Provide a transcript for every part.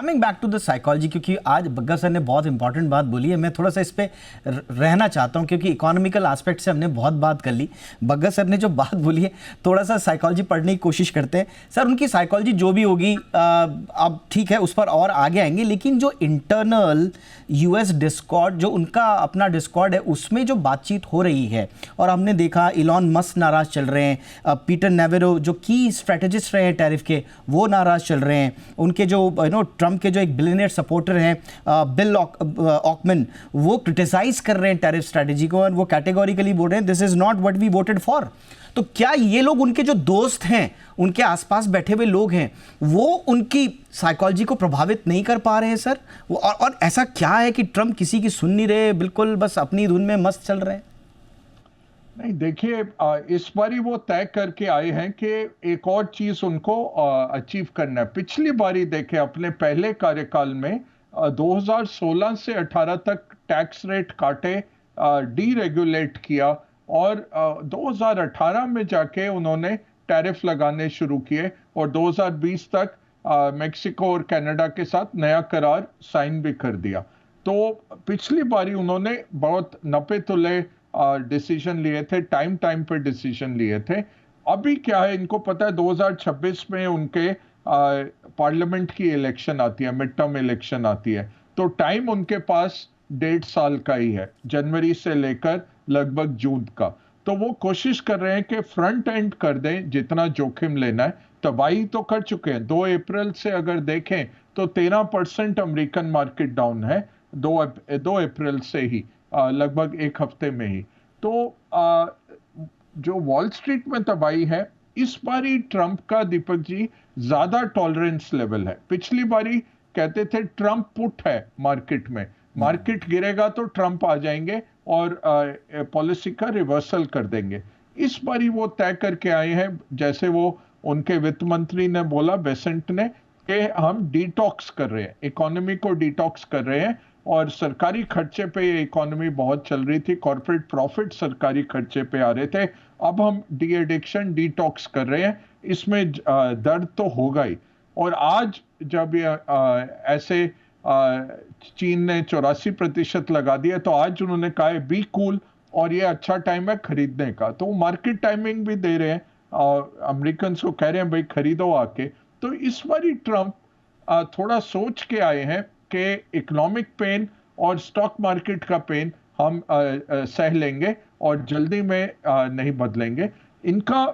Coming back to the psychology, क्योंकि आज Bagga sir ने बहुत इंपॉर्टेंट बात बोली है, मैं थोड़ा सा इस पे रहना चाहता हूँ क्योंकि इकोनॉमिकल एस्पेक्ट से हमने बहुत बात कर ली। बग्गा सर ने जो बात बोली है, थोड़ा सा साइकोलॉजी पढ़ने की कोशिश करते हैं। सर, उनकी साइकोलॉजी जो भी होगी, अब ठीक है, उस पर और आगे आएंगे, लेकिन जो इंटरनल यूएस डिस्कॉर्ड, जो उनका अपना डिस्कॉर्ड है, उसमें जो बातचीत हो रही है, और हमने देखा इलॉन मस्क नाराज चल रहे हैं, पीटर नेवेरो जो की स्ट्रेटेजिस्ट रहे हैं टैरिफ के, वो नाराज चल रहे हैं, उनके जो ट्रंप के जो एक बिलियनियर सपोर्टर हैं बिल ऑकमैन, वो क्रिटिसाइज कर रहे हैं टैरिफ स्ट्रेटेजी को, और वो कैटेगोरिकली बोल रहे हैं this is not what we voted for. तो क्या ये लोग, उनके जो दोस्त हैं, उनके आसपास बैठे हुए लोग हैं, वो उनकी साइकोलॉजी को प्रभावित नहीं कर पा रहे हैं सर? और ऐसा क्या है कि ट्रंप किसी की सुन नहीं रहे, बिल्कुल बस अपनी धुन में मस्त चल रहे हैं? नहीं, देखिए, इस बारी वो तय करके आए हैं कि एक और चीज उनको अचीव करना है। पिछली बारी देखे, अपने पहले कार्यकाल में 2016 से 18 तक टैक्स रेट काटे, डीरेगुलेट किया, और 2018 में जाके उन्होंने टैरिफ लगाने शुरू किए, और 2020 तक मेक्सिको और कनाडा के साथ नया करार साइन भी कर दिया। तो पिछली बारी उन्होंने बहुत नपे तुले डिसीजन लिए थे, टाइम पे डिसीजन लिए थे। अभी क्या है, इनको पता है 2026 में उनके पार्लियामेंट की इलेक्शन आती है, मिड टर्म इलेक्शन आती है, तो टाइम उनके पास 1.5 साल का ही है, जनवरी से लेकर लगभग जून का। तो वो कोशिश कर रहे हैं कि फ्रंट एंड कर दें, जितना जोखिम लेना है। तबाही तो कर चुके हैं। 2 अप्रैल से अगर देखें तो 13% अमेरिकन मार्केट डाउन है, 2 अप्रैल से ही, लगभग एक हफ्ते में ही। तो जो वॉल स्ट्रीट में तबाही है, इस बारी ट्रंप का, दीपक जी, ज्यादा टॉलरेंस लेवल है। पिछली बारी कहते थे ट्रंप पुट है मार्केट में, मार्केट गिरेगा तो ट्रंप आ जाएंगे और पॉलिसी का रिवर्सल कर देंगे। इस बारी वो तय करके आए हैं, जैसे वो उनके वित्त मंत्री ने बोला, बेसेंट ने, कि हम डिटॉक्स कर रहे हैं, इकोनॉमी को डिटॉक्स कर रहे हैं, और सरकारी खर्चे पे ये इकोनॉमी बहुत चल रही थी, कॉर्पोरेट प्रॉफिट सरकारी खर्चे पे आ रहे थे। अब हम डी एडिक्शन, डिटॉक्स कर रहे हैं, इसमें दर्द तो होगा ही। और आज जब ये ऐसे चीन ने 84% लगा दिया, तो आज उन्होंने कहा है बी कूल, और ये अच्छा टाइम है खरीदने का। तो मार्केट टाइमिंग भी दे रहे हैं, अमेरिकन को कह रहे हैं भाई खरीदो आके। तो इस बारी ट्रंप थोड़ा सोच के आए हैं कि इकोनॉमिक पेन और स्टॉक मार्केट का पेन हम सह लेंगे और जल्दी में नहीं बदलेंगे। इनका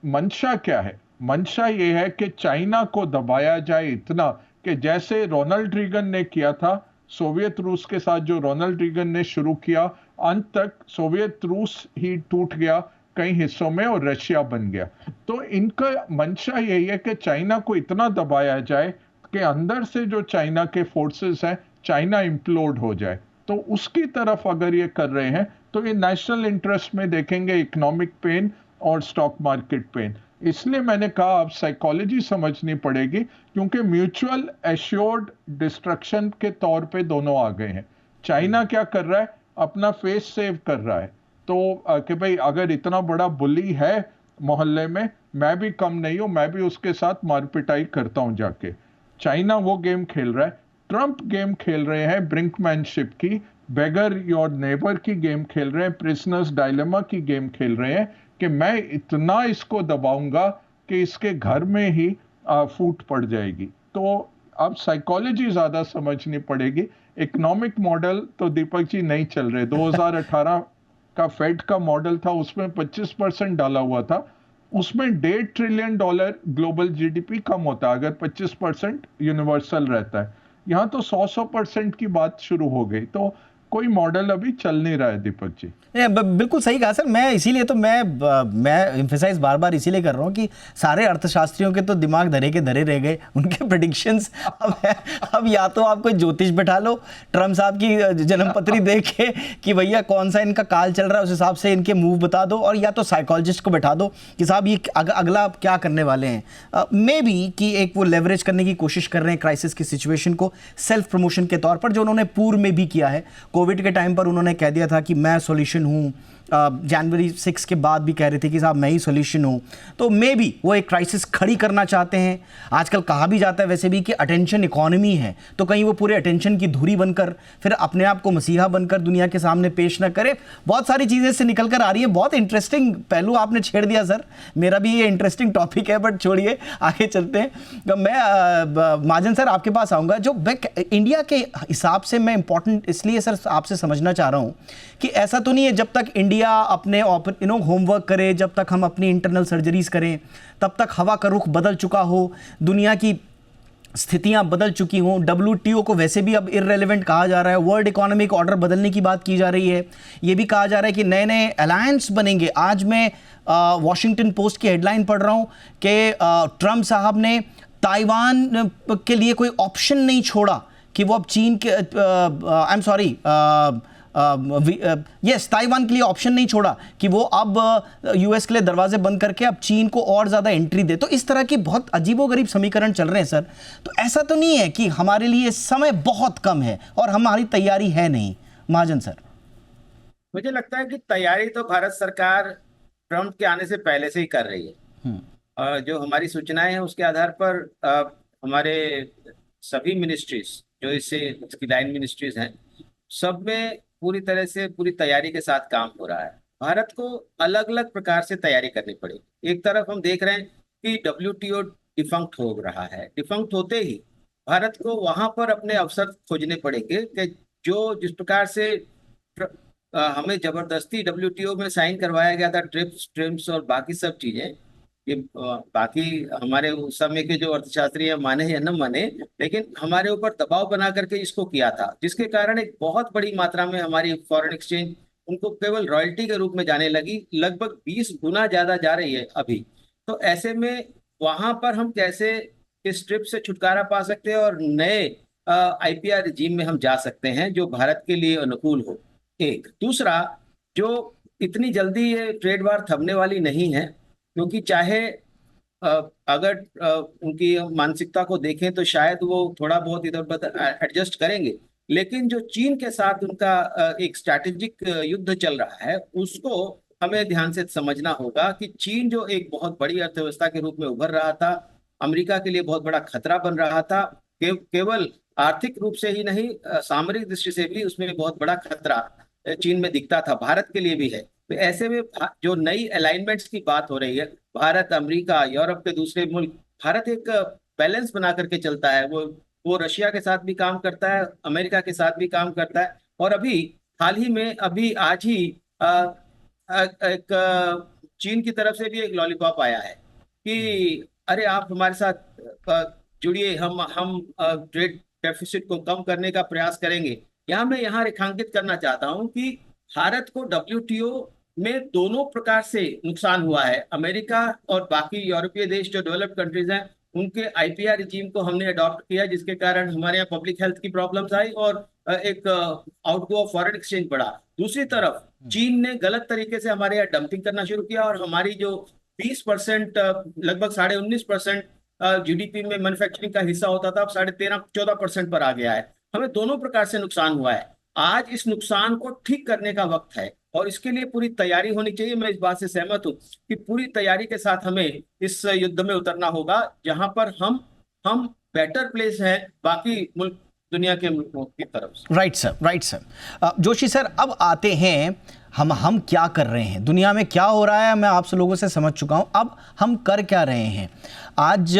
मंशा क्या है? मंशा ये है कि चाइना को दबाया जाए इतना कि जैसे रोनाल्ड रीगन ने किया था, सोवियत रूस के साथ जो रोनाल्ड रीगन ने शुरू किया, अंत तक सोवियत रूस ही टूट गया कई हिस्सों में और रशिया बन गया। तो इनका मंशा यही है कि चाइना को इतना दबाया जाए कि अंदर से जो चाइना के फोर्सेस हैं, चाइना इम्प्लोड हो जाए। तो उसकी तरफ अगर ये कर रहे हैं, तो ये नेशनल इंटरेस्ट में देखेंगे इकोनॉमिक पेन और स्टॉक मार्केट पेन। इसलिए मैंने कहा अब साइकोलॉजी समझनी पड़ेगी, क्योंकि म्यूचुअल एश्योर्ड डिस्ट्रक्शन के तौर पे दोनों आ गए हैं। चाइना क्या कर रहा है? अपना फेस सेव कर रहा है, तो कि भाई अगर इतना बड़ा बुली है मोहल्ले में, मैं भी कम नहीं हूं, मैं भी उसके साथ मारपिटाई करता हूं जाके। चाइना वो गेम खेल रहा है। ट्रंप गेम खेल रहे हैं ब्रिंकमैनशिप की, बेगर योर नेबर की गेम खेल रहे हैं, प्रिजनर्स डायलेमा की गेम खेल रहे हैं कि मैं इतना इसको दबाऊंगा कि इसके घर में ही फूट पड़ जाएगी। तो अब साइकोलॉजी ज्यादा समझनी पड़ेगी। इकोनॉमिक मॉडल तो दीपक जी नहीं चल रहे। 2018 का फेड का मॉडल था, उसमें 25% डाला हुआ था, उसमें $1.5 ट्रिलियन ग्लोबल जीडीपी कम होता है अगर 25% यूनिवर्सल रहता है। यहाँ तो 100% की बात शुरू हो गई, तो कोई मॉडल अभी चल नहीं रहा है दीपक जी। बिल्कुल सही कहा सर। मैं इसीलिए तो मैं एम्फेसाइज बार बार इसीलिए कर रहा हूँ कि सारे अर्थशास्त्रियों के तो दिमाग धरे के धरे रह गए, उनके प्रेडिक्शंस अब या तो आप कोई ज्योतिष बैठा लो, ट्रम्प साहब की जन्मपत्री देख के कि भैया कौन सा इनका काल चल रहा है, उस हिसाब से इनके मूव बता दो, और या तो साइकोलॉजिस्ट को बैठा दो कि साहब ये अगला क्या करने वाले हैं। मे बी कि एक वो लेवरेज करने की कोशिश कर रहे हैं क्राइसिस की सिचुएशन को सेल्फ प्रमोशन के तौर पर, जो उन्होंने पूर्व में भी किया है कोविड के टाइम पर उन्होंने कह दिया था कि मैं सॉल्यूशन हूँ, जनवरी 6 के बाद भी कह रहे थे कि साहब मैं ही सॉल्यूशन हूँ। तो मे बी वो एक क्राइसिस खड़ी करना चाहते हैं। आजकल कहा भी जाता है वैसे भी कि अटेंशन इकोनॉमी है, तो कहीं वो पूरे अटेंशन की धुरी बनकर फिर अपने आप को मसीहा बनकर दुनिया के सामने पेश ना करे। बहुत सारी चीज़ें से निकल कर आ रही है। बहुत इंटरेस्टिंग पहलू आपने छेड़ दिया सर, मेरा भी ये इंटरेस्टिंग टॉपिक है, बट छोड़िए आगे चलते हैं। मैं महाजन सर आपके पास आऊँगा। जो इंडिया के हिसाब से मैं इंपॉर्टेंट इसलिए सर आपसे समझना चाह रहा हूँ कि ऐसा तो नहीं है जब तक इंडिया अपने होमवर्क करे, जब तक हम अपनी इंटरनल सर्जरीज करें, तब तक हवा का रुख बदल चुका हो, दुनिया की स्थितियां बदल चुकी हों। WTO को वैसे भी अब इररेलेवेंट कहा जा रहा है, वर्ल्ड इकोनॉमिक ऑर्डर बदलने की बात की जा रही है, ये भी कहा जा रहा है कि नए नए अलायंस बनेंगे। आज मैं वॉशिंगटन पोस्ट की हेडलाइन पढ़ रहा हूं कि ट्रम्प साहब ने ताइवान के लिए कोई ऑप्शन नहीं छोड़ा कि वो अब चीन के आई एम सॉरी यस ताइवान के लिए ऑप्शन नहीं छोड़ा कि वो अब यूएस के लिए दरवाजे बंद करके अब चीन को और ज़्यादा एंट्री दे। तो इस तरह की बहुत अजीबोगरीब समीकरण चल रहे हैं सर। तो ऐसा तो नहीं है कि हमारे लिए समय बहुत कम है और हमारी तैयारी है नहीं? महाजन सर, मुझे लगता है कि तैयारी तो भारत सरकार ट्रम्प के आने से पहले से ही कर रही है। जो हमारी सूचनाएं हैं उसके आधार पर हमारे सभी मिनिस्ट्रीज जो इसकी लाइन मिनिस्ट्रीज हैं, सब में पूरी तरह से पूरी तैयारी के साथ काम हो रहा है। भारत को अलग अलग प्रकार से तैयारी करनी पड़ेगी। एक तरफ हम देख रहे हैं कि WTO डिफंक्ट हो रहा है। डिफंक्ट होते ही भारत को वहां पर अपने अवसर खोजने पड़ेंगे कि जो जिस प्रकार से हमें जबरदस्ती WTO में साइन करवाया गया था, ट्रिप्स और बाकी सब चीजें, ये बाकी हमारे उस समय के जो अर्थशास्त्री हैं माने या न माने, लेकिन हमारे ऊपर दबाव बना करके इसको किया था, जिसके कारण एक बहुत बड़ी मात्रा में हमारी फॉरेन एक्सचेंज उनको केवल रॉयल्टी के रूप में जाने लगी। लगभग 20 गुना ज्यादा जा रही है अभी। तो ऐसे में वहां पर हम कैसे इस ट्रिप से छुटकारा पा सकते हैं और नए IPR रिजीम में हम जा सकते हैं जो भारत के लिए अनुकूल हो। एक दूसरा, जो इतनी जल्दी ये ट्रेड वार थमने वाली नहीं है, क्योंकि चाहे अगर उनकी मानसिकता को देखें तो शायद वो थोड़ा बहुत इधर उधर एडजस्ट करेंगे, लेकिन जो चीन के साथ उनका एक स्ट्रैटेजिक युद्ध चल रहा है उसको हमें ध्यान से समझना होगा कि चीन जो एक बहुत बड़ी अर्थव्यवस्था के रूप में उभर रहा था, अमेरिका के लिए बहुत बड़ा खतरा बन रहा था, केवल आर्थिक रूप से ही नहीं सामरिक दृष्टि से भी उसमें बहुत बड़ा खतरा चीन में दिखता था, भारत के लिए भी है। तो ऐसे में जो नई अलाइनमेंट्स की बात हो रही है, भारत, अमेरिका, यूरोप के दूसरे मुल्क, भारत एक बैलेंस बना करके चलता है। वो रशिया के साथ भी काम करता है, अमेरिका के साथ भी काम करता है। और अभी हाल ही में आज ही एक चीन की तरफ से भी एक लॉलीपॉप आया है कि अरे आप हमारे साथ जुड़िए, हम ट्रेड डेफिसिट को कम करने का प्रयास करेंगे। मैं यहाँ रेखांकित करना चाहता हूँ कि भारत को WTO में दोनों प्रकार से नुकसान हुआ है। अमेरिका और बाकी यूरोपीय देश जो डेवलप्ड कंट्रीज हैं, उनके IPR रिजीम को हमने अडॉप्ट किया, जिसके कारण हमारे यहाँ पब्लिक हेल्थ की प्रॉब्लम्स आई और एक आउटगो ऑफ फॉरेन एक्सचेंज बढ़ा। दूसरी तरफ चीन ने गलत तरीके से हमारे यहाँ डंपिंग करना शुरू किया और हमारी जो 20% लगभग 19.5% GDP में मैन्युफैक्चरिंग का हिस्सा होता था, अब 13-14% पर आ गया है। हमें दोनों प्रकार से नुकसान हुआ है। आज इस नुकसान को ठीक करने का वक्त है और इसके लिए पूरी तैयारी होनी चाहिए। मैं इस बात से सहमत हूँ कि पूरी तैयारी के साथ हमें इस युद्ध में उतरना होगा, जहां पर हम बेटर प्लेस हैं बाकी मुल्क, दुनिया के मुल्कों की तरफ से। Right sir, right sir. Joshi sir, अब आते हैं हम क्या कर रहे हैं, दुनिया में क्या हो रहा है, मैं आप लोगों से समझ चुका हूं। अब हम कर क्या रहे हैं? आज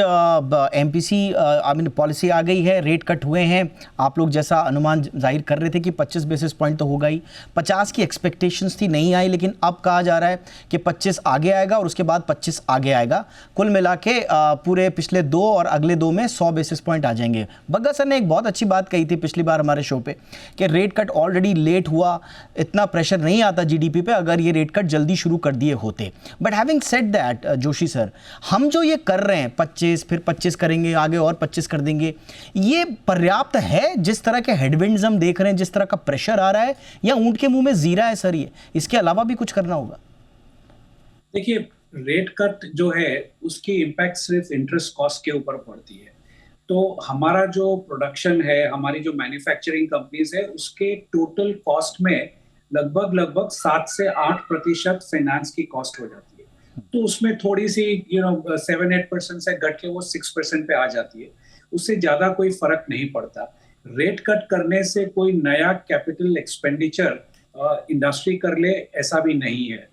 MPC पॉलिसी आ गई है, रेट कट हुए हैं। आप लोग जैसा अनुमान जाहिर कर रहे थे कि 25 बेसिस पॉइंट तो होगा ही, 50 की एक्सपेक्टेशंस थी, नहीं आई, लेकिन अब कहा जा रहा है कि 25 आगे आएगा और उसके बाद 25 आगे आएगा। कुल मिला के पूरे पिछले 2 और अगले 2 में 100 बेसिस पॉइंट आ जाएंगे। बग्गा सर ने एक बहुत अच्छी बात कही थी पिछली बार हमारे शो पे कि रेट कट ऑलरेडी लेट हुआ, इतना प्रेशर नहीं आता GDP पे अगर ये रेट कट जल्दी शुरू कर दिए होते। But having said that Joshi sir, हम जो ये कर रहे हैं 25 फिर 25 करेंगे, आगे और 25 कर देंगे, ये पर्याप्त है? जिस तरह के हेडविंड्स हम देख रहे हैं, जिस तरह का प्रेशर आ रहा है, या ऊंट के मुंह में जीरा है सर? ये इसके अलावा भी कुछ करना होगा? देखिए, रेट कट जो है उसकी इम्पैक्ट सिर्फ इंटरेस्ट कॉस्ट के ऊपर पड़ती है। तो हमारा जो प्रोडक्शन है, हमारी जो मैन्युफैक्चरिंग कंपनीज है, उसके टोटल कॉस्ट में लगभग लगभग 7 से 8% फाइनेंस की कॉस्ट हो जाती है। तो उसमें थोड़ी सी 7-8% से घट के वो 6% पे आ जाती है। उससे ज्यादा कोई फर्क नहीं पड़ता। रेट कट करने से कोई नया कैपिटल एक्सपेंडिचर इंडस्ट्री कर ले, ऐसा भी नहीं है।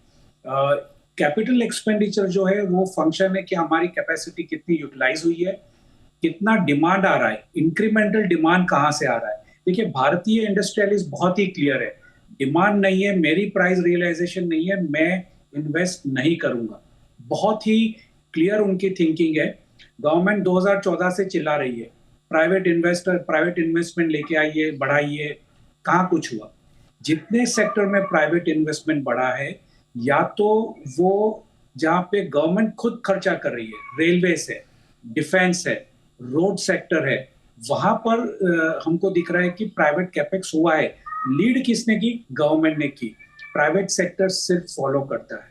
कैपिटल एक्सपेंडिचर जो है वो फंक्शन है कि हमारी कैपेसिटी कितनी यूटिलाइज हुई है, कितना डिमांड आ रहा है, इंक्रीमेंटल डिमांड कहाँ से आ रहा है। देखिए, भारतीय इंडस्ट्रियलिस्ट बहुत ही क्लियर है, डिमांड नहीं है, मेरी प्राइस रियलाइजेशन नहीं है, मैं इन्वेस्ट नहीं करूंगा। बहुत ही क्लियर उनकी थिंकिंग है। गवर्नमेंट 2014 से चिल्ला रही है प्राइवेट इन्वेस्टमेंट लेके आइए, बढ़ाइए, कहाँ कुछ हुआ। जितने सेक्टर में प्राइवेट इन्वेस्टमेंट बढ़ा है, या तो वो जहाँ पे गवर्नमेंट खुद खर्चा कर रही है, रेलवे है, डिफेंस है, रोड सेक्टर है, वहां पर हमको दिख रहा है कि प्राइवेट कैपेक्स हुआ है। लीड किसने की? गवर्नमेंट ने की। प्राइवेट सेक्टर सिर्फ फॉलो करता है।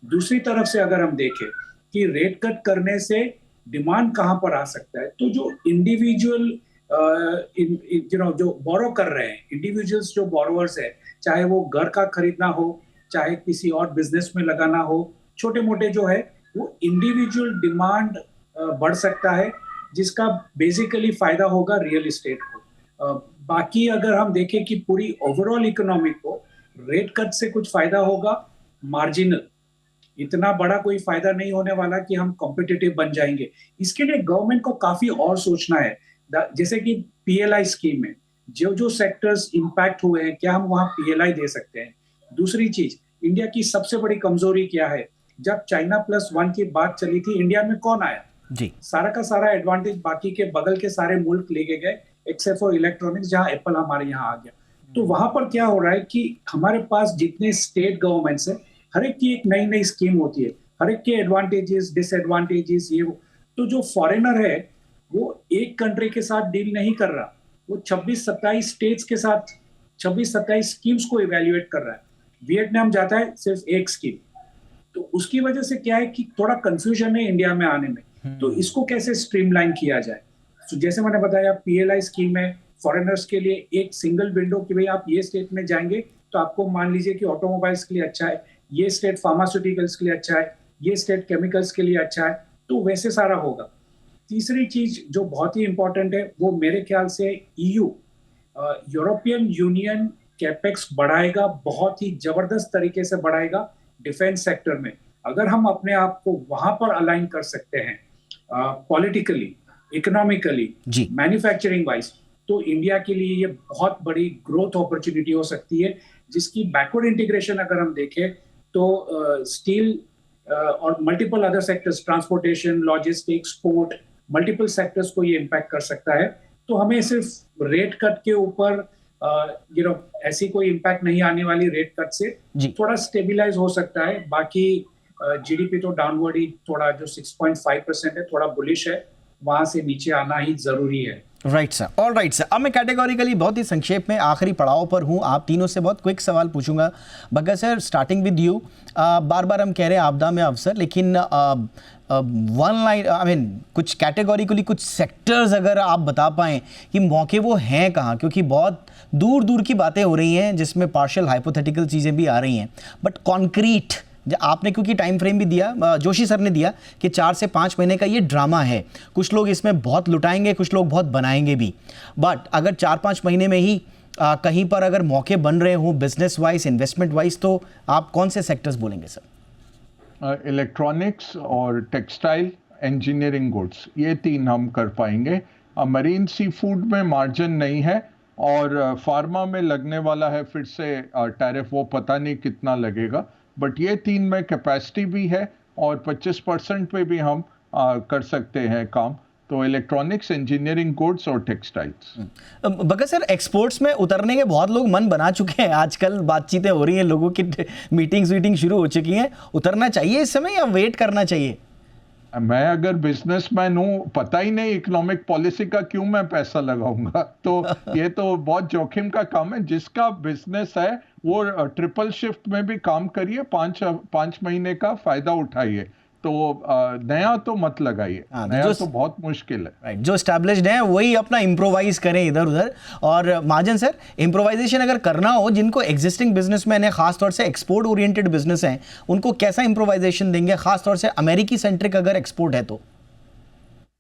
दूसरी तरफ से अगर हम देखें कि रेट कट करने से डिमांड कहां पर आ सकता है, तो जो इंडिविजुअल जो बोरो कर रहे हैं, इंडिविजुअल्स जो बोरोवर्स है, चाहे वो घर का खरीदना हो, चाहे किसी और बिजनेस में लगाना हो, छोटे मोटे जो है, वो इंडिविजुअल डिमांड बढ़ सकता है, जिसका बेसिकली फायदा होगा रियल एस्टेट को। बाकी अगर हम देखें कि पूरी ओवरऑल इकोनॉमी को रेट कट से कुछ फायदा होगा, मार्जिनल, इतना बड़ा कोई फायदा नहीं होने वाला कि हम कॉम्पिटिटिव बन जाएंगे। इसके लिए गवर्नमेंट को काफी और सोचना है। जैसे कि पीएलआई स्कीम में जो जो सेक्टर्स इंपैक्ट हुए हैं, क्या हम वहां पीएलआई दे सकते हैं। दूसरी चीज, इंडिया की सबसे बड़ी कमजोरी क्या है? जब चाइना +1 की बात चली थी, इंडिया में कौन आया? जी, सारा का सारा एडवांटेज बाकी के बगल के सारे मुल्क लेके गए, एक्सेप्ट फॉर इलेक्ट्रॉनिक्स, जहां एप्पल हमारे यहाँ आ गया। तो वहां पर क्या हो रहा है कि हमारे पास जितने स्टेट गवर्नमेंट्स है, हर एक की एक नई नई स्कीम होती है, हर एक के एडवांटेजेस, डिसएडवांटेजेस, ये वो। तो जो फॉरेनर है वो एक कंट्री के साथ डील नहीं कर रहा, वो 26-27 स्टेट्स के साथ 26-27 स्कीम्स को इवेल्युएट कर रहा है। वियतनाम जाता है सिर्फ एक स्कीम। तो उसकी वजह से क्या है कि थोड़ा कंफ्यूजन है इंडिया में आने में। तो इसको कैसे स्ट्रीमलाइन किया जाए? तो जैसे मैंने बताया, पीएलआई स्कीम है फॉरेनर्स के लिए, एक सिंगल विंडो कि भाई आप ये स्टेट में जाएंगे तो आपको मान लीजिए कि ऑटोमोबाइल्स के लिए अच्छा है, ये स्टेट फार्मास्यूटिकल्स के लिए अच्छा है, ये स्टेट केमिकल्स के लिए अच्छा है, तो वैसे सारा होगा। तीसरी चीज जो बहुत ही इंपॉर्टेंट है, वो मेरे ख्याल से ईयू, यूरोपियन यूनियन कैपेक्स बढ़ाएगा, बहुत ही जबरदस्त तरीके से बढ़ाएगा डिफेंस सेक्टर में। अगर हम अपने आप को वहां पर अलाइन कर सकते हैं पॉलिटिकली, इकोनॉमिकली, मैन्युफैक्चरिंग वाइज, तो इंडिया के लिए ये बहुत बड़ी ग्रोथ अपॉर्चुनिटी हो सकती है, जिसकी बैकवर्ड इंटीग्रेशन अगर हम देखें तो स्टील और multiple other sectors, transportation, logistics, port, multiple sectors को ये इम्पैक्ट कर सकता है। तो हमें सिर्फ रेट कट के ऊपर ऐसी कोई इम्पैक्ट नहीं आने वाली। रेट कट से थोड़ा स्टेबिलाइज हो सकता है। बाकी जीडीपी तो डाउनवर्ड ही, थोड़ा जो 6.5% है, थोड़ा बुलिश है, वहां से नीचे आना ही जरूरी है। Right sir, all right sir. अब मैं कैटेगोरिकली बहुत ही संक्षेप में आखिरी पड़ाव पर हूँ, आप तीनों से बहुत क्विक सवाल पूछूंगा। भगत सर, स्टार्टिंग विद यू। बार बार हम कह रहे हैं आपदा में अवसर, लेकिन वन लाइन, आई मीन कुछ कैटेगोरिकली कुछ सेक्टर्स अगर आप बता पाएँ कि मौके वो हैं कहाँ, क्योंकि बहुत दूर दूर की बातें हो रही हैं जिसमें पार्शियल हाइपोथेटिकल चीज़ें भी आ रही हैं, बट कॉन्क्रीट आपने, क्योंकि टाइम फ्रेम भी दिया, जोशी सर ने दिया कि 4 से 5 महीने का ये ड्रामा है, कुछ लोग इसमें बहुत लुटाएंगे, कुछ लोग बहुत बनाएंगे भी, बट अगर 4-5 महीने में ही कहीं पर अगर मौके बन रहे हों बिजनेस वाइज, इन्वेस्टमेंट वाइज, तो आप कौन से सेक्टर्स बोलेंगे सर? इलेक्ट्रॉनिक्स और टेक्सटाइल, इंजीनियरिंग गुड्स, ये 3 हम कर पाएंगे। मरीन सी फूड में मार्जिन नहीं है, और फार्मा में लगने वाला है फिर से टैरिफ, वो पता नहीं कितना लगेगा, बट ये 3 में कैपेसिटी भी है और 25% पे भी हम कर सकते हैं काम। तो इलेक्ट्रॉनिक्स, इंजीनियरिंग गुड्स और टेक्सटाइल्स। भगत सर, एक्सपोर्ट्स में उतरने के बहुत लोग मन बना चुके हैं, आजकल बातचीतें हो रही हैं, लोगों की मीटिंग शुरू हो चुकी हैं। उतरना चाहिए इस समय या वेट करना चाहिए? मैं अगर बिजनेसमैन हूँ, पता ही नहीं इकोनॉमिक पॉलिसी का, क्यों मैं पैसा लगाऊंगा? तो ये तो बहुत जोखिम का काम है। जिसका बिजनेस है वो ट्रिपल शिफ्ट में भी काम करिए, 5 महीने का फायदा उठाइए। तो नया तो मत लगाइए, हाँ, नया तो बहुत मुश्किल है। राइट, जो एस्टैब्लिश्ड है वही अपना इम्प्रोवाइज करें इधर उधर। और महाजन सर, इम्प्रोवाइजेशन अगर करना हो, जिनको एग्जिस्टिंग बिजनेसमैन है, खासतौर से एक्सपोर्ट ओरिएंटेड बिजनेस हैं, उनको कैसा इम्प्रोवाइजेशन देंगे, खासतौर से अमेरिकी सेंट्रिक अगर एक्सपोर्ट है तो?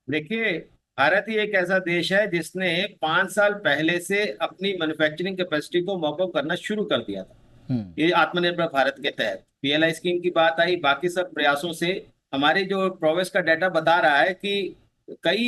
देखिए, भारत ही एक ऐसा देश है जिसने 5 साल पहले से अपनी मैन्युफैक्चरिंग कैपेसिटी को मॉक अप करना शुरू कर दिया था। ये आत्मनिर्भर भारत के तहत पीएलआई स्कीम की बात आई, बाकी सब प्रयासों से हमारे जो प्रोग्रेस का डाटा बता रहा है कि कई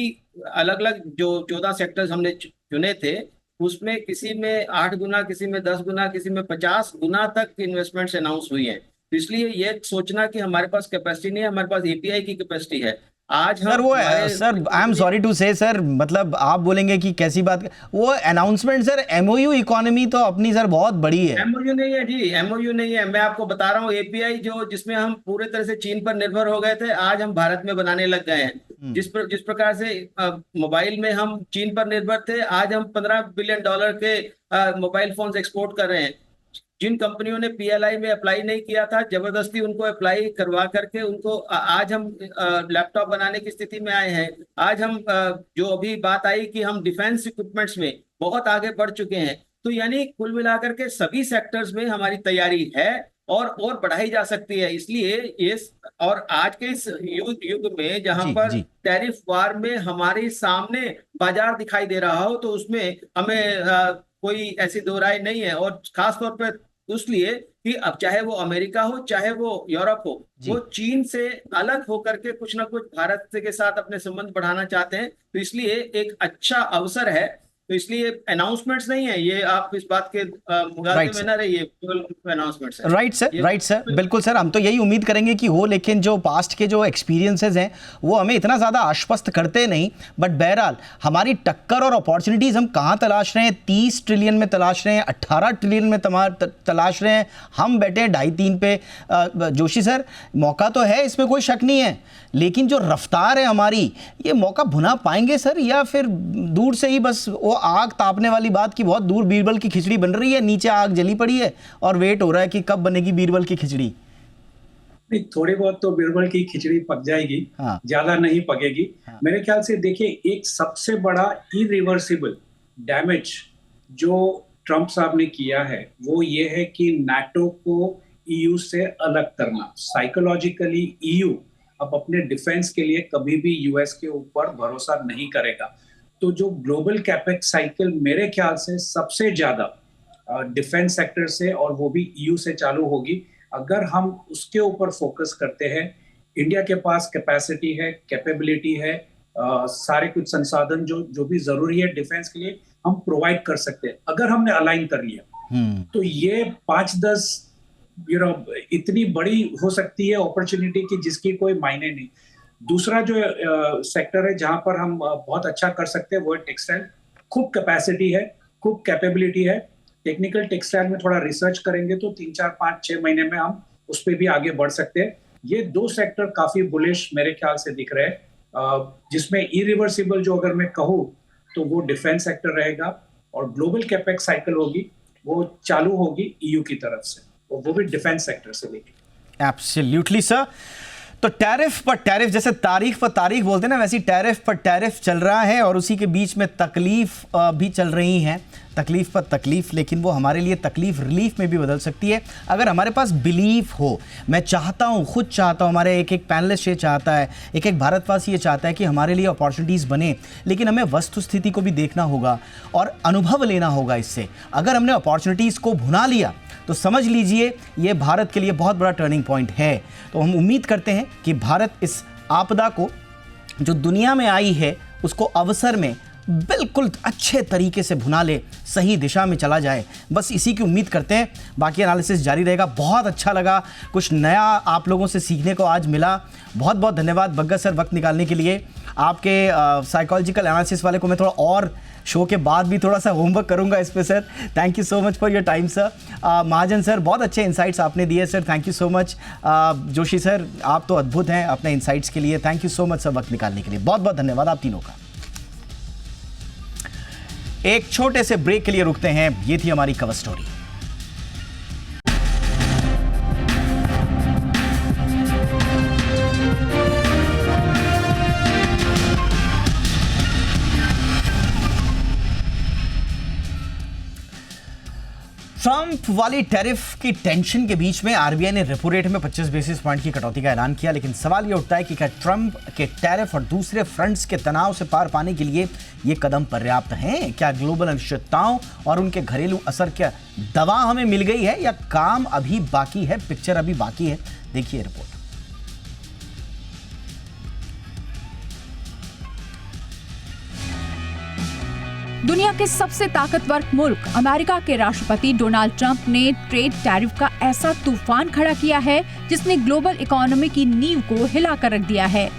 अलग अलग जो 14 सेक्टर्स हमने चुने थे, उसमें किसी में 8 गुना, किसी में 10 गुना, किसी में 50 गुना तक इन्वेस्टमेंट्स अनाउंस हुई हैं। तो इसलिए ये सोचना कि हमारे पास कैपेसिटी नहीं है, हमारे पास एपीआई की कैपेसिटी है। आज सर वो sir, I am sorry to say sir, मतलब आप बोलेंगे कि कैसी बात, वो अनाउंसमेंट सर, एमओयू इकोनॉमी तो अपनी सर बहुत बड़ी है। एमओयू नहीं है जी, एमओयू नहीं है। मैं आपको बता रहा हूँ, एपीआई जो जिसमें हम पूरे तरह से चीन पर निर्भर हो गए थे, आज हम भारत में बनाने लग गए हैं। जिस प्रकार से मोबाइल में हम चीन पर निर्भर थे, आज हम $15 बिलियन के मोबाइल फोन्स एक्सपोर्ट कर रहे हैं। जिन कंपनियों ने पीएलआई में अप्लाई नहीं किया था, जबरदस्ती उनको अप्लाई करवा करके उनको आज हम लैपटॉप बनाने की स्थिति में आए हैं। आज हम जो अभी बात आई कि हम डिफेंस इक्विपमेंट्स में बहुत आगे बढ़ चुके हैं। तो यानी कुल मिलाकर के सभी सेक्टर्स में हमारी तैयारी है और बढ़ाई जा सकती है। इसलिए इस और आज के इस युग में जहां पर टैरिफ वार में हमारे सामने बाजार दिखाई दे रहा हो, तो उसमें हमें कोई ऐसी दो राय नहीं है। और खास तौर पर इसलिए कि अब चाहे वो अमेरिका हो, चाहे वो यूरोप हो, वो चीन से अलग होकर के कुछ ना कुछ भारत के साथ अपने संबंध बढ़ाना चाहते हैं। तो इसलिए एक अच्छा अवसर है। तो इसलिए अनाउंसमेंट्स नहीं है ये, आप इस बात के मुगालते में ना रहिए, अनाउंसमेंट्स है। राइट सर, बिल्कुल सर, हम तो यही उम्मीद करेंगे कि हो, लेकिन जो पास्ट के जो एक्सपीरियंसेस हैं वो हमें इतना ज़्यादा आश्वस्त करते नहीं। बट बहरहाल हमारी टक्कर और अपॉर्चुनिटीज़ हम कहाँ तलाश रहे हैं? 30 ट्रिलियन में तलाश रहे हैं, 18 ट्रिलियन में तलाश रहे हैं, हम बैठे हैं 2.5-3 पे। जोशी सर, मौका तो है, इसमें कोई शक नहीं है, लेकिन जो रफ्तार है हमारी, ये मौका भुना पाएंगे सर, या फिर दूर से ही बस वो आग तापने वाली बात की बहुत दूर बीरबल की खिचड़ी बन रही है, नीचे आग जली पड़ी है और वेट हो रहा है कि कब बनेगी बीरबल की खिचड़ी? नहीं, थोड़ी बहुत तो बीरबल की खिचड़ी पक जाएगी, ज्यादा नहीं पकेगी। मेरे ख्याल से देखिए, एक सबसे बड़ा इरिवर्सिबल डैमेज जो ट्रंप साहब ने किया है वो ये है कि नाटो को ईयू से अलग करना। साइकोलॉजिकली ईयू अब अपने डिफेंस के लिए कभी भी यूएस के ऊपर भरोसा नहीं करेगा। तो जो ग्लोबल कैपेक्स साइकिल मेरे ख्याल से सबसे ज्यादा डिफेंस सेक्टर से और वो भी ईयू से चालू होगी। अगर हम उसके ऊपर फोकस करते हैं, इंडिया के पास कैपेसिटी है, कैपेबिलिटी है, सारे कुछ संसाधन जो भी जरूरी है डिफेंस के लिए हम प्रोवाइड कर सकते हैं। अगर हमने अलाइन कर लिया तो ये 5-10 इतनी बड़ी हो सकती है अपॉर्चुनिटी की जिसकी कोई मायने नहीं। दूसरा जो सेक्टर है जहां पर हम बहुत अच्छा कर सकते हैं वो है टेक्सटाइल। खूब कैपेसिटी है, खूब कैपेबिलिटी है। टेक्निकल टेक्सटाइल में थोड़ा रिसर्च करेंगे तो 3-4-5-6 महीने में हम उस पर भी आगे बढ़ सकते हैं। ये 2 सेक्टर काफी बुलिश मेरे ख्याल से दिख रहे हैं, जिसमें इरिवर्सिबल जो अगर मैं कहूँ तो वो डिफेंस सेक्टर रहेगा और ग्लोबल कैपेक्स साइकिल होगी, वो चालू होगी ईयू की तरफ से, और वो भी डिफेंस सेक्टर से लेके। Absolutely sir. तो टैरिफ पर टैरिफ, जैसे तारीख पर तारीख बोलते हैं ना, वैसी टैरिफ पर टैरिफ चल रहा है और उसी के बीच में तकलीफ भी चल रही हैं, तकलीफ पर तकलीफ, लेकिन वो हमारे लिए तकलीफ रिलीफ में भी बदल सकती है अगर हमारे पास बिलीफ हो। मैं चाहता हूँ, खुद चाहता हूँ, हमारे एक पैनलिस्ट ये चाहता है, एक भारतवासी ये चाहता है कि हमारे लिए अपॉर्चुनिटीज़ बने, लेकिन हमें वस्तुस्थिति को भी देखना होगा और अनुभव लेना होगा इससे। अगर हमने अपॉर्चुनिटीज़ को भुना लिया तो समझ लीजिए ये भारत के लिए बहुत बड़ा टर्निंग पॉइंट है। तो हम उम्मीद करते हैं कि भारत इस आपदा को जो दुनिया में आई है उसको अवसर में बिल्कुल अच्छे तरीके से भुना ले, सही दिशा में चला जाए, बस इसी की उम्मीद करते हैं। बाकी एनालिसिस जारी रहेगा। बहुत अच्छा लगा, कुछ नया आप लोगों से सीखने को आज मिला। बहुत बहुत धन्यवाद बग्गा सर वक्त निकालने के लिए। आपके साइकोलॉजिकल एनालिसिस वाले को मैं थोड़ा और शो के बाद भी थोड़ा सा होमवर्क करूंगा इस पे sir. Thank you so much for your time sir. Mahajan sir, बहुत अच्छे इंसाइट्स आपने दिए sir, thank you so much. Joshi sir, आप तो अद्भुत हैं अपने इंसाइट्स के लिए, thank you so much sir वक्त निकालने के लिए। बहुत बहुत धन्यवाद आप तीनों का। एक छोटे से ब्रेक के लिए रुकते हैं। ये थी हमारी कवर स्टोरी। ट्रंप वाली टैरिफ की टेंशन के बीच में आरबीआई ने रेपो रेट में 25 बेसिस पॉइंट की कटौती का ऐलान किया, लेकिन सवाल ये उठता है कि क्या ट्रंप के टैरिफ और दूसरे फ्रंट्स के तनाव से पार पाने के लिए ये कदम पर्याप्त हैं? क्या ग्लोबल अनिश्चितताओं और उनके घरेलू असर क्या दवा हमें मिल गई है या काम अभी बाकी है, पिक्चर अभी बाकी है? देखिए रिपोर्ट। दुनिया के सबसे ताकतवर मुल्क अमेरिका के राष्ट्रपति डोनाल्ड ट्रंप ने ट्रेड टैरिफ का ऐसा तूफान खड़ा किया है जिसने ग्लोबल इकोनॉमी की नींव को हिलाकर रख दिया है।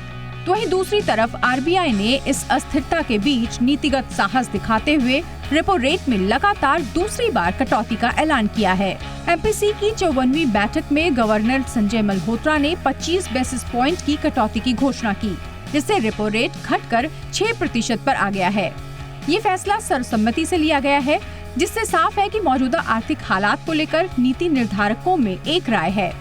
तो वहीं दूसरी तरफ आरबीआई ने इस अस्थिरता के बीच नीतिगत साहस दिखाते हुए रेपो रेट में लगातार दूसरी बार कटौती का ऐलान किया है। एमपीसी की 54वीं बैठक में गवर्नर संजय मल्होत्रा ने 25 बेसिस पॉइंट की कटौती की घोषणा की, जिससे रेपो रेट घटकर 6% पर आ गया है। ये फैसला सर्वसम्मति से लिया गया है, जिससे साफ है कि मौजूदा आर्थिक हालात को लेकर नीति निर्धारकों में एक राय है।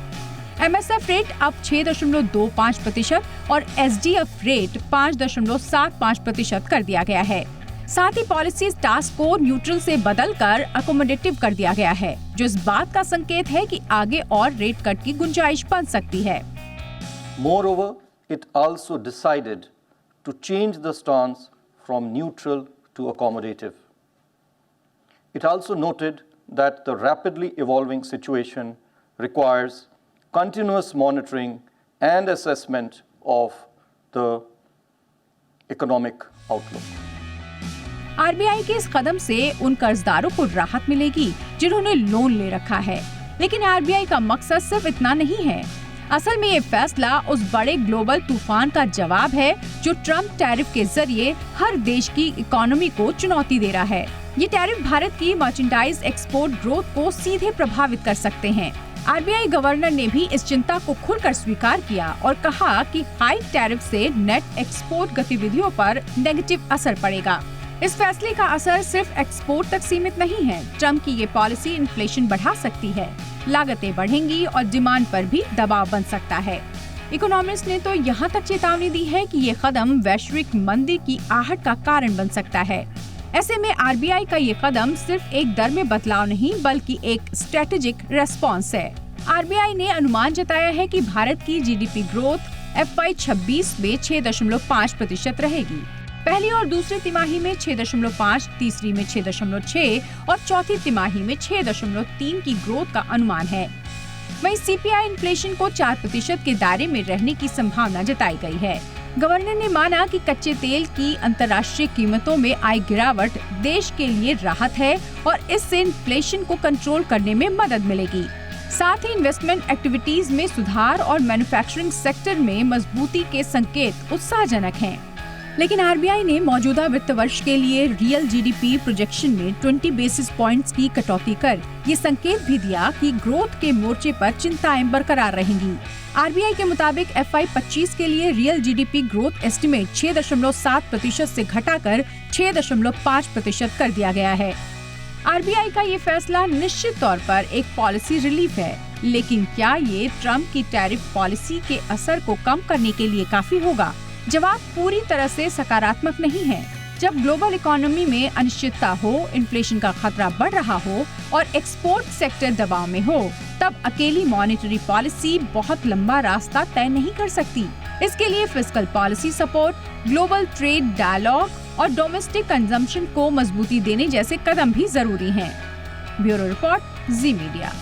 एमएसएफ रेट अब 6.25% और एसडीएफ रेट 5.75% कर दिया गया है। साथ ही पॉलिसी टास्क को न्यूट्रल से बदलकर अकोमोडेटिव कर दिया गया है, जो इस बात का संकेत है कि आगे और रेट कट की गुंजाइश बन सकती है। Moreover, it also decided to change the stance from neutral to accommodative. It also noted that the rapidly evolving situation requires continuous monitoring and assessment of the economic outlook. RBI के इस कदम से उन कर्जदारों को राहत मिलेगी जिन्होंने लोन ले रखा है, लेकिन आरबीआई का मकसद सिर्फ इतना नहीं है। असल में ये फैसला उस बड़े ग्लोबल तूफान का जवाब है जो ट्रंप टैरिफ के जरिए हर देश की इकोनॉमी को चुनौती दे रहा है। ये टैरिफ भारत की मर्चेंडाइज एक्सपोर्ट ग्रोथ को सीधे प्रभावित कर सकते हैं। आरबीआई गवर्नर ने भी इस चिंता को खुलकर स्वीकार किया और कहा कि हाई टैरिफ से नेट एक्सपोर्ट गतिविधियों पर नेगेटिव असर पड़ेगा। इस फैसले का असर सिर्फ एक्सपोर्ट तक सीमित नहीं है। ट्रंप की ये पॉलिसी इन्फ्लेशन बढ़ा सकती है, लागतें बढ़ेंगी और डिमांड पर भी दबाव बन सकता है। इकोनॉमिस्ट ने तो यहाँ तक चेतावनी दी है कि ये कदम वैश्विक मंदी की आहट का कारण बन सकता है। ऐसे में आरबीआई का ये कदम सिर्फ एक दर में बदलाव नहीं बल्कि एक स्ट्रेटेजिक रेस्पॉन्स है। आरबीआई ने अनुमान जताया है कि भारत की जीडीपी ग्रोथ FY26 में 6.5% रहेगी। पहली और दूसरी तिमाही में 6.5, तीसरी में 6.6 और चौथी तिमाही में 6.3 की ग्रोथ का अनुमान है। वहीं सीपीआई इन्फ्लेशन को 4% के दायरे में रहने की संभावना जताई गई है। गवर्नर ने माना कि कच्चे तेल की अंतर्राष्ट्रीय कीमतों में आई गिरावट देश के लिए राहत है और इससे इन्फ्लेशन को कंट्रोल करने में मदद मिलेगी। साथ ही इन्वेस्टमेंट एक्टिविटीज में सुधार और मैन्युफैक्चरिंग सेक्टर में मजबूती के संकेत उत्साहजनक हैं। लेकिन आरबीआई ने मौजूदा वित्त वर्ष के लिए रियल जीडीपी प्रोजेक्शन में 20 बेसिस पॉइंट्स की कटौती कर ये संकेत भी दिया कि ग्रोथ के मोर्चे पर चिंताएं बरकरार रहेंगी। आरबीआई के मुताबिक FY25 के लिए रियल जीडीपी ग्रोथ एस्टिमेट 6.7% से घटाकर 6.5% कर दिया गया है। आरबीआई का ये फैसला निश्चित तौर पर एक पॉलिसी रिलीफ है, लेकिन क्या ये ट्रंप की टैरिफ पॉलिसी के असर को कम करने के लिए काफी होगा? जवाब पूरी तरह से सकारात्मक नहीं है। जब ग्लोबल इकोनॉमी में अनिश्चितता हो, इन्फ्लेशन का खतरा बढ़ रहा हो और एक्सपोर्ट सेक्टर दबाव में हो, तब अकेली मॉनेटरी पॉलिसी बहुत लंबा रास्ता तय नहीं कर सकती। इसके लिए fiscal policy support, global trade dialogue और डोमेस्टिक कंजम्पशन को मजबूती देने जैसे कदम भी जरूरी हैं। Bureau report, Zee media.